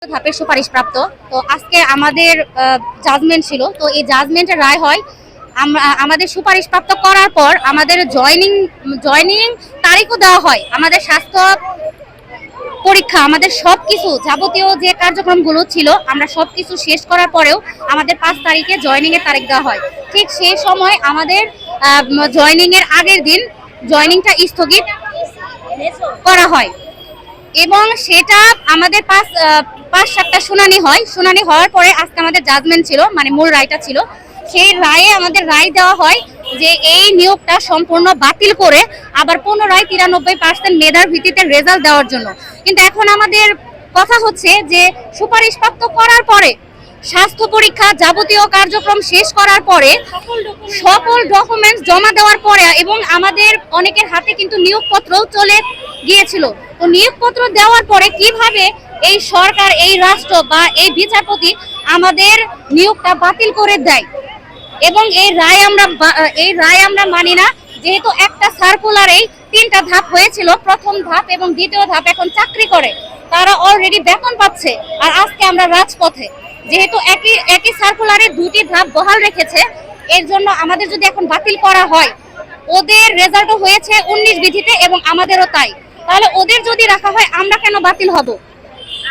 ধাপের সুপারিশ প্রাপ্ত। তো আজকে আমাদের জাজমেন্ট ছিল, তো এই জাজমেন্টের রায় হয় আমাদের সুপারিশ প্রাপ্ত করার পর আমাদের জয়নিং তারিখও দেওয়া হয়। আমাদের স্বাস্থ্য পরীক্ষা, আমাদের সবকিছু যাবতীয় যে কার্যক্রমগুলো ছিল আমরা সবকিছু শেষ করার পরেও আমাদের 5 তারিখে জয়নিং এর তারিখ দেওয়া হয়। ঠিক সেই সময় আমাদের জয়নিং এর আগের দিন জয়নিংটা স্থগিত করা হয় এবং সেটা আমাদের 5-7টা শুনানি হয়। শুনানি হওয়ার পরে আজকে আমাদের জাজমেন্ট ছিল, মানে মূল রায়টা ছিল। সেই রায়ে আমাদের রায় দেওয়া হয় যে এই নিয়োগটা সম্পূর্ণ বাতিল করে আবার পুনরায় 93% মেধার ভিত্তিতে রেজাল্ট দেওয়ার জন্য। কিন্তু এখন আমাদের কথা হচ্ছে যে সুপারিশ প্রাপ্ত করার পরে স্বাস্থ্য পরীক্ষা যাবতীয় কার্যক্রম শেষ করার পরে সকল ডকুমেন্টস জমা দেওয়ার পরে এবং আমাদের অনেকের হাতে কিন্তু নিয়োগপত্রও চলে গিয়েছিল। তো নিয়োগপত্র দেওয়ার পরে কিভাবে এই সরকার, এই রাষ্ট্র বা এই বিচারপতি আমাদের নিয়োগটা বাতিল করে দেয় এবং এই রায় আমরা মানি না। যেহেতু একটা সার্কুলারেই 3টা ধাপ হয়েছিল, প্রথম ধাপ এবং দ্বিতীয় ধাপ এখন চাকরি করে, তারা অলরেডি বেতন পাচ্ছে। আর আজকে আমরা রাজপথে, যেহেতু একই সার্কুলারে 2টি ধাপ বহাল রেখেছে, এর জন্য আমাদের যদি এখন বাতিল করা হয়, ওদের রেজাল্টও হয়েছে 19 বিধিতে এবং আমাদেরও তাই, তাহলে ওদের যদি রাখা হয় আমরা কেন বাতিল হব?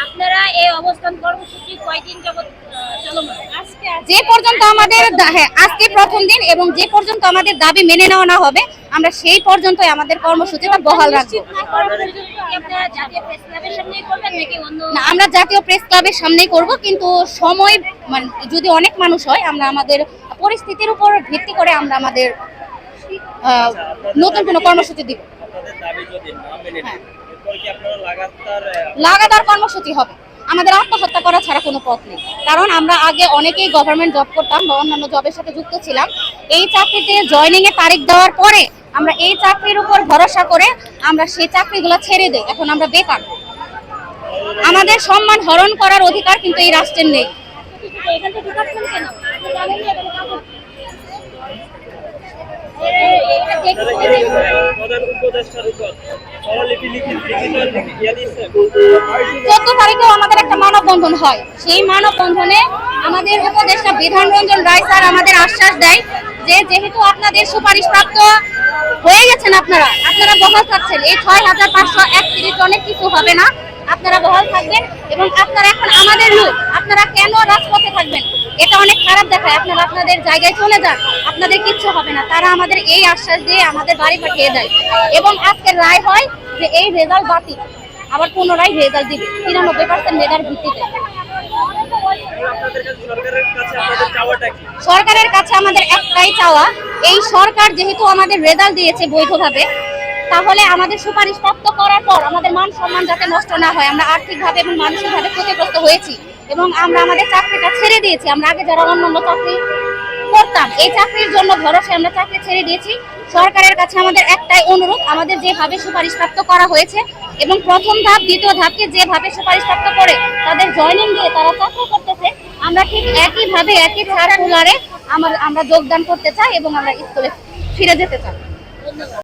আপনারা এই অবস্থান কর্মসূচি কয়দিন যাবত চলমান? যে পর্যন্ত আমাদের আজকে প্রথম দিন এবং যে পর্যন্ত আমাদের দাবি মেনে নেওয়া না হবে আমরা সেই পর্যন্তই আমাদের কর্মসূচিটা বহাল রাখবো। না, আমরা জাতীয় প্রেস ক্লাবের সামনেই করব, কিন্তু সময় মানে যদি অনেক মানুষ হয় আমরা আমাদের পরিস্থিতির উপর ভিত্তি করে আমরা আমাদের নতুন কোনো কর্মসূচি দিব। লাগাতার কর্মসূচি হবে, আমাদের আত্মহত্যা করা ছাড়া কোনো পথ নেই। কারণ আমরা আগে অনেকেই গভর্নমেন্ট জব করতাম বা অন্যান্য জবের সাথে যুক্ত ছিলাম। এই চাকরিতে জয়নিং এর তারিখ দেওয়ার পরে আমরা এই চাকরির উপর ভরসা করে আমরা সেই চাকরিগুলো ছেড়ে দেই। এখন আমরা বেকার। আমাদের সম্মান হরণ করার অধিকার কিন্তু এই রাষ্ট্রের নেই। তারিখেও আমাদের একটা মানববন্ধন হয়। সেই মানববন্ধনে আমাদের উপদেষ্টা বিধান রঞ্জন রায় স্যার আমাদের আশ্বাস দেয় যে যেহেতু আপনাদের সুপারিশ প্রাপ্ত হয়ে গেছেন, আপনারা বহাল থাকছেন, এই 6531 অনেক কিছু হবে না, আপনারা বহাল থাকবেন এবং আপনারা এখন আমাদের লোক, আপনারা কেন রাজপথে থাকবেন? এটা অনেক খারাপ দেখায়। আপনারা আপনাদের জায়গায় চলে যান, আপনাদের কিচ্ছু হবে না। তারা আমাদের এই আশ্বাস দিয়ে আমাদের বাড়ি পাঠিয়ে দেয় এবং আজকের রায় হয় যে এই রেজাল্ট বাতিল, আবার পুনরায় রেজাল্ট দিবে 93% মেধার ভিত্তিতে। সরকারের কাছে আমাদের একটাই চাওয়া, এই সরকার যেহেতু আমাদের রেজাল্ট দিয়েছে বৈধভাবে, তাহলে আমাদের সুপারিশ প্রাপ্ত করার পর আমাদের মান সম্মান যাতে নষ্ট না হয়। আমরা আর্থিকভাবে এবং মানসিকভাবে ক্ষতিগ্রস্ত হয়েছি এবং আমরা আমাদের চাকরিটা ছেড়ে দিয়েছি। আমরা আগে যারা অন্যান্য চাকরি করতাম, এই চাকরির জন্য ভরসায় আমরা চাকরি ছেড়ে দিয়েছি। সরকারের কাছে আমাদের একটাই অনুরোধ, আমাদের যেভাবে সুপারিশ প্রাপ্ত করা হয়েছে এবং প্রথম ধাপ দ্বিতীয় ধাপকে যেভাবে সুপারিশ প্রাপ্ত করে তাদের জয়নিং দিয়ে তারা চাকরি করতেছে, আমরা ঠিক একইভাবে একই সার্কুলারে আমরা যোগদান করতে চাই এবং আমরা স্কুলে ফিরে যেতে চাই।